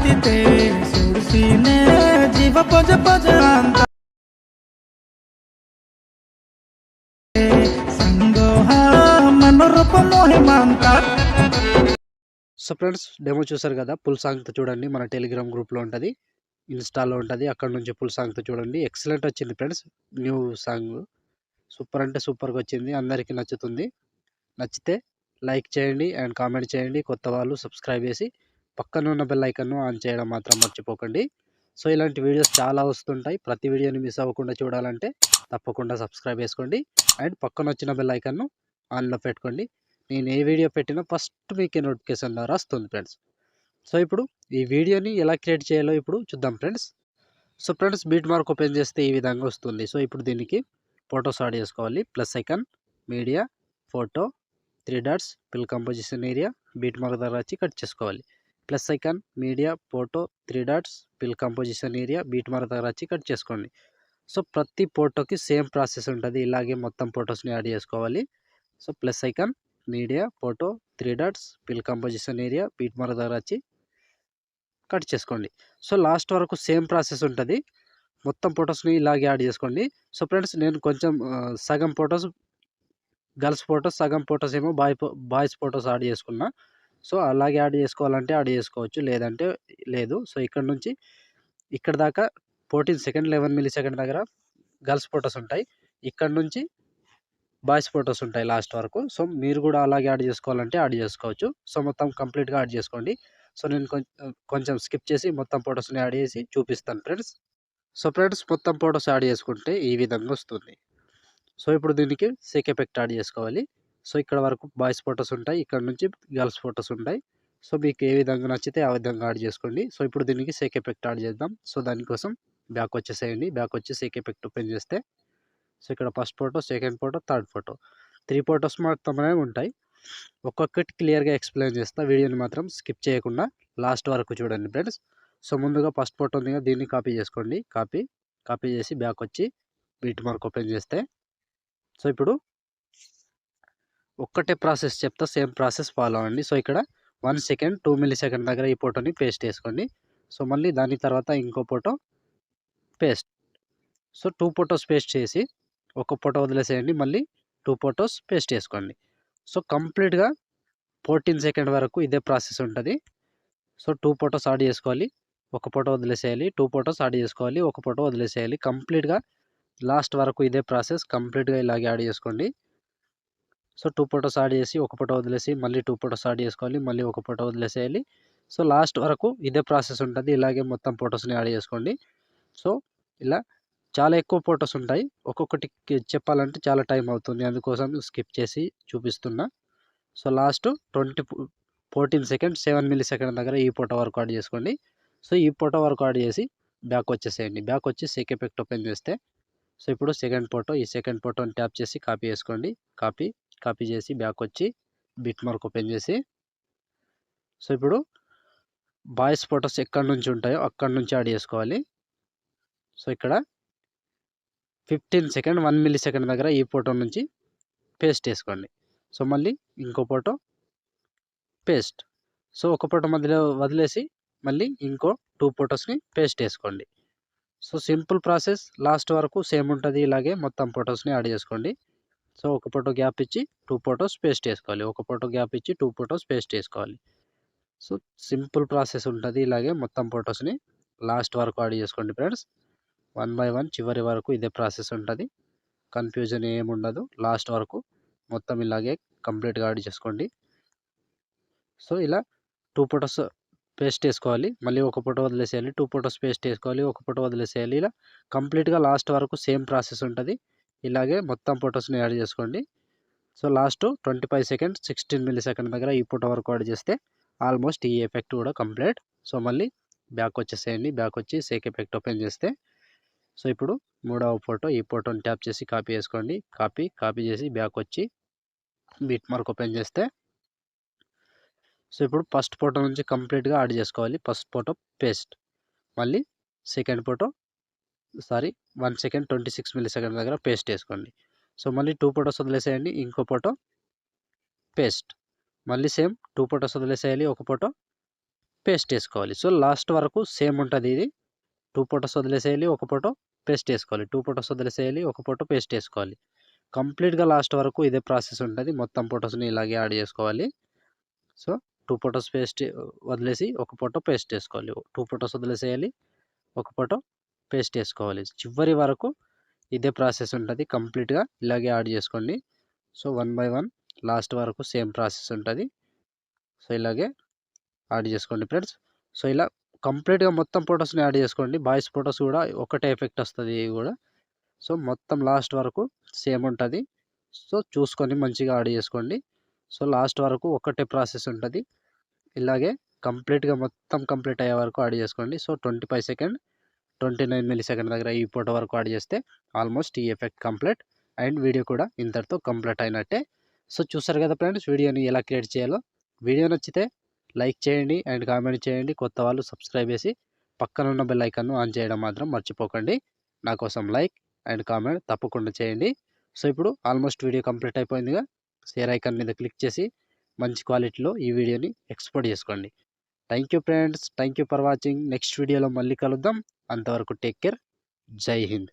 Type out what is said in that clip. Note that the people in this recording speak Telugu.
ಹಾತಿತೆ ಸುರ್ಸಿನೆ ಜೀವ ಪಜ ಪಜ ಅಂತ సంగోహ మనోరూప మోహిమాంత. సో ఫ్రెండ్స్ డెమో చూసారు కదా, ఫుల్ సాంగ్తో చూడండి. మన టెలిగ్రామ్ గ్రూప్లో ఉంటుంది, ఇన్స్టాలో ఉంటుంది. అక్కడ నుంచి ఫుల్ సాంగ్తో చూడండి. ఎక్సలెంట్ వచ్చింది ఫ్రెండ్స్. న్యూ సాంగ్ సూపర్ అంటే సూపర్గా వచ్చింది. అందరికీ నచ్చుతుంది. నచ్చితే లైక్ చేయండి అండ్ కామెంట్ చేయండి. కొత్త వాళ్ళు సబ్స్క్రైబ్ చేసి పక్కన ఉన్న బెల్ ఐకాన్ను ఆన్ చేయడం మాత్రం మర్చిపోకండి. సో ఇలాంటి వీడియోస్ చాలా వస్తుంటాయి. ప్రతి వీడియోని మిస్ అవ్వకుండా చూడాలంటే తప్పకుండా సబ్స్క్రైబ్ చేసుకోండి అండ్ పక్కన వచ్చిన బెల్ ఐకాన్ను ఆన్లో పెట్టుకోండి. నేను ఏ వీడియో పెట్టినా ఫస్ట్ మీకే నోటిఫికేషన్ ద్వారా వస్తుంది ఫ్రెండ్స్. సో ఇప్పుడు ఈ వీడియోని ఎలా క్రియేట్ చేయాలో ఇప్పుడు చూద్దాం friends. So friends beat mark open చేస్తే ఈ విధంగా వస్తుంది. సో ఇప్పుడు దీనికి ఫొటోస్ యాడ్ చేసుకోవాలి. Plus icon, media, photo, 3 dots, fill composition area, beat mark దగ్గర వచ్చి కట్ చేసుకోవాలి. Plus icon, media, photo, 3 dots, fill composition area, beat mark దగ్గర వచ్చి కట్ చేసుకోండి. సో ప్రతి ఫోటోకి సేమ్ ప్రాసెస్ ఉంటుంది. ఇలాగే మొత్తం ఫొటోస్ని యాడ్ చేసుకోవాలి. So plus icon, media, photo, 3 dots, fill composition area, beat mark దగ్గర వచ్చి కట్ చేసుకోండి. సో లాస్ట్ వరకు సేమ్ ప్రాసెస్ ఉంటుంది. మొత్తం ఫొటోస్ని ఇలాగే యాడ్ చేసుకోండి. సో ఫ్రెండ్స్ నేను కొంచెం సగం ఫొటోస్ గర్ల్స్ ఫొటోస్, సగం ఫొటోస్ ఏమో బాయ్స్ ఫొటోస్ యాడ్ చేసుకున్నా. సో అలాగే యాడ్ చేసుకోవాలంటే యాడ్ చేసుకోవచ్చు, లేదంటే లేదు. సో ఇక్కడ నుంచి ఇక్కడ దాకా 14 సెకండ్ 11 మిల్లీ సెకండ్ దగ్గర గర్ల్స్ ఫొటోస్ ఉంటాయి. ఇక్కడ నుంచి బాయ్స్ ఫొటోస్ ఉంటాయి లాస్ట్ వరకు. సో మీరు కూడా అలాగే యాడ్ చేసుకోవాలంటే యాడ్ చేసుకోవచ్చు. సో మొత్తం కంప్లీట్గా యాడ్ చేసుకోండి. సో నేను కొంచెం స్కిప్ చేసి మొత్తం ఫొటోస్ని యాడ్ చేసి చూపిస్తాను ఫ్రెండ్స్. సో ఫ్రెండ్స్ మొత్తం ఫొటోస్ యాడ్ చేసుకుంటే ఈ విధంగా వస్తుంది. సో ఇప్పుడు దీనికి సేక్ ఎఫెక్ట్ యాడ్ చేసుకోవాలి. సో ఇక్కడ వరకు బాయ్స్ ఫొటోస్ ఉంటాయి, ఇక్కడ నుంచి గర్ల్స్ ఫొటోస్ ఉంటాయి. సో మీకు ఏ విధంగా నచ్చితే ఆ విధంగా యాడ్ చేసుకోండి. సో ఇప్పుడు దీనికి సేక్ ఎఫెక్ట్ యాడ్ చేద్దాం. సో దానికోసం బ్యాక్ వచ్చేసేయండి. బ్యాక్ వచ్చి సేక్ ఎఫెక్ట్ ఓపెన్ చేస్తే సో ఇక్కడ first photo, second photo, third photo, 3 photos మాత్రమే ఉంటాయి. ఒక్కొక్కటి క్లియర్గా ఎక్స్ప్లెయిన్ చేస్తా. వీడియోని మాత్రం స్కిప్ చేయకుండా లాస్ట్ వరకు చూడండి ఫ్రెండ్స్. సో ముందుగా ఫస్ట్ ఫోటో ఉంది కదా, దీన్ని కాపీ చేసుకోండి. కాపీ చేసి బ్యాక్ వచ్చి బీట్ మార్క్ ఓపెన్ చేస్తే సో ఇప్పుడు ఒక్కటే ప్రాసెస్ చెప్తా, సేమ్ ప్రాసెస్ ఫాలో అవ్వండి. సో ఇక్కడ 1 సెకండ్ 2 మిల్లీ సెకండ్ దగ్గర ఈ ఫోటోని పేస్ట్ చేసుకోండి. సో మళ్ళీ దాని తర్వాత ఇంకో photo paste. So 2 photos paste చేసి ఒక ఫోటో వదిలేసేయండి. మళ్ళీ 2 ఫొటోస్ పేస్ట్ చేసుకోండి. సో కంప్లీట్గా 14 సెకండ్ వరకు ఇదే ప్రాసెస్ ఉంటుంది. సో 2 ఫొటోస్ యాడ్ చేసుకోవాలి, ఒక ఫోటో వదిలేసేయాలి. 2 ఫొటోస్ యాడ్ చేసుకోవాలి, ఒక ఫోటో వదిలేసేయాలి. కంప్లీట్గా లాస్ట్ వరకు ఇదే ప్రాసెస్. కంప్లీట్గా ఇలాగే యాడ్ చేసుకోండి. సో 2 ఫొటోస్ యాడ్ చేసి ఒక ఫోటో వదిలేసి మళ్ళీ 2 ఫొటోస్ యాడ్ చేసుకోవాలి, మళ్ళీ ఒక ఫోటో వదిలేసేయాలి. సో లాస్ట్ వరకు ఇదే ప్రాసెస్ ఉంటుంది. ఇలాగే మొత్తం ఫొటోస్ని యాడ్ చేసుకోండి. సో ఇలా చాలా ఎక్కువ ఫొటోస్ ఉంటాయి. ఒక్కొక్కటి చెప్పాలంటే చాలా టైం అవుతుంది, అందుకోసం స్కిప్ చేసి చూపిస్తున్నా. So last 14 second 7 milli second దగ్గర ఈ ఫోటో వరకు యాడ్ చేసుకోండి. సో ఈ ఫోటో వరకు యాడ్ చేసి బ్యాక్ వచ్చేసేయండి. బ్యాక్ వచ్చి సేక్ ఎఫెక్ట్ ఓపెన్ చేస్తే సో ఇప్పుడు సెకండ్ ఫోటో, ఈ సెకండ్ ఫోటోని ట్యాప్ చేసి కాపీ చేసుకోండి. కాపీ చేసి బ్యాక్ వచ్చి బిట్ మార్క్ ఓపెన్ చేసి సో ఇప్పుడు బాయ్స్ ఫొటోస్ ఎక్కడి నుంచి ఉంటాయో అక్కడి నుంచి యాడ్ చేసుకోవాలి. సో ఇక్కడ 15 సెకండ్ 1 మిల్లీ సెకండ్ దగ్గర ఈ ఫోటో నుంచి పేస్ట్ చేసుకోండి. సో మళ్ళీ ఇంకో ఫోటో పేస్ట్. సో ఒక ఫోటో మధ్యలో వదిలేసి మళ్ళీ ఇంకో 2 ఫొటోస్ని పేస్ట్ చేసుకోండి. సో సింపుల్ ప్రాసెస్, లాస్ట్ వరకు సేమ్ ఉంటుంది. ఇలాగే మొత్తం ఫొటోస్ని యాడ్ చేసుకోండి. సో ఒక ఫోటో గ్యాప్ ఇచ్చి 2 ఫొటోస్ పేస్ట్ చేసుకోవాలి, ఒక ఫోటో గ్యాప్ ఇచ్చి 2 ఫొటోస్ పేస్ట్ చేసుకోవాలి. సో సింపుల్ ప్రాసెస్ ఉంటుంది. ఇలాగే మొత్తం ఫొటోస్ని లాస్ట్ వరకు యాడ్ చేసుకోండి ఫ్రెండ్స్. 1 బై 1 చివరి వరకు ఇదే ప్రాసెస్ ఉంటుంది. కన్ఫ్యూజన్ ఏముండదు. లాస్ట్ వరకు మొత్తం ఇలాగే కంప్లీట్గా యాడ్ చేసుకోండి. సో ఇలా 2 ఫొటోస్ పేస్ట్ చేసుకోవాలి, మళ్ళీ ఒక ఫోటో వదిలేసేయాలి. 2 ఫొటోస్ పేస్ట్ చేసుకోవాలి, ఒక ఫోటో వదిలేసేయాలి. ఇలా కంప్లీట్గా లాస్ట్ వరకు సేమ్ ప్రాసెస్ ఉంటుంది. ఇలాగే మొత్తం ఫొటోస్ని యాడ్ చేసుకోండి. So last 25 second 16 milli second దగ్గర ఈ ఫోటో వరకు యాడ్ చేస్తే ఆల్మోస్ట్ ఈ ఎఫెక్ట్ కూడా కంప్లీట్. సో మళ్ళీ బ్యాక్ వచ్చేసేయండి. బ్యాక్ వచ్చి సేక్ ఎఫెక్ట్ ఓపెన్ చేస్తే సో ఇప్పుడు మూడవ ఫోటో, ఈ ఫోటోని ట్యాప్ చేసి కాపీ చేసుకోండి. కాపీ చేసి బ్యాక్ వచ్చి బిట్ మార్క్ ఓపెన్ చేస్తే సో ఇప్పుడు ఫస్ట్ ఫోటో నుంచి కంప్లీట్గా యాడ్ చేసుకోవాలి. ఫస్ట్ ఫోటో పేస్ట్, మళ్ళీ second photo 1 second 26 milli second దగ్గర పేస్ట్ చేసుకోండి. సో మళ్ళీ 2 ఫొటోస్ వదిలేసేయండి, ఇంకో ఫోటో పేస్ట్, మళ్ళీ సేమ్ 2 ఫొటోస్ వదిలేసేయాలి, ఒక ఫోటో పేస్ట్ చేసుకోవాలి. సో లాస్ట్ వరకు సేమ్ ఉంటుంది ఇది. 2 ఫోటోస్ వదిలేసేయాలి, ఒక ఫోటో పేస్ట్ చేసుకోవాలి. 2 ఫోటోస్ వదిలేసేయాలి, ఒక ఫోటో పేస్ట్ చేసుకోవాలి. కంప్లీట్‌గా లాస్ట్ వరకు ఇదే ప్రాసెస్ ఉంటది. మొత్తం ఫోటోస్‌ని ఇలాగే యాడ్ చేసుకోవాలి. సో 2 ఫోటోస్ పేస్ట్ వదిలేసి ఒక ఫోటో పేస్ట్ చేసుకోవాలి. 2 ఫోటోస్ వదిలేసేయాలి, ఒక ఫోటో పేస్ట్ చేసుకోవాలి. చివరి వరకు ఇదే ప్రాసెస్ ఉంటది. కంప్లీట్‌గా ఇలాగే యాడ్ చేసుకోండి. సో 1 బై 1 లాస్ట్ వరకు సేమ్ ప్రాసెస్ ఉంటది. సో ఇలాగే యాడ్ చేసుకోండి ఫ్రెండ్స్. సో ఇలా కంప్లీట్‌గా మొత్తం ఫోటోస్‌ని యాడ్ చేసుకోండి. బాయ్స్ ఫోటోస్ కూడా ఒకటే ఎఫెక్ట్ వస్తది ఇది కూడా. సో మొత్తం లాస్ట్ వరకు సేమ్ ఉంటది. సో చూసుకొని మంచిగా యాడ్ చేసుకోండి. సో లాస్ట్ వరకు ఒకటే ప్రాసెస్ ఉంటది. ఇలాగే కంప్లీట్‌గా మొత్తం కంప్లీట్ అయ్యే వరకు యాడ్ చేసుకోండి. సో 25 సెకండ్, 29 మిల్లీ సెకండ్ దగ్గర ఈ ఫోటో వరకు యాడ్ చేస్తే ఆల్మోస్ట్ ఈ ఎఫెక్ట్ కంప్లీట్ అండ్ వీడియో కూడా ఇంతటితో కంప్లీట్ అయినట్టే. సో చూసారు కదా ఫ్రెండ్స్ వీడియోని ఎలా క్రియేట్ చేయాలో. వీడియో నచ్చితే లైక్ చేయండి అండ్ కామెంట్ చేయండి. కొత్త వాళ్ళు సబ్స్క్రైబ్ చేసి పక్కన ఉన్న బెల్ ఐకాన్‌ను ఆన్ చేయడం మాత్రం మర్చిపోకండి. నా కోసం లైక్ అండ్ కామెంట్ తప్పకుండా చేయండి. సో ఇప్పుడు ఆల్మోస్ట్ వీడియో కంప్లీట్ అయిపోయిందిగా. షేర్ ఐకాన్ మీద క్లిక్ చేసి మంచి క్వాలిటీలో ఈ వీడియోని ఎక్స్‌పోర్ట్ చేసుకోండి. Thank you friends. Thank you for watching. Next వీడియోలో మళ్ళీ కలుద్దాం. అంతవరకు టేక్ కేర్. జై హింద్.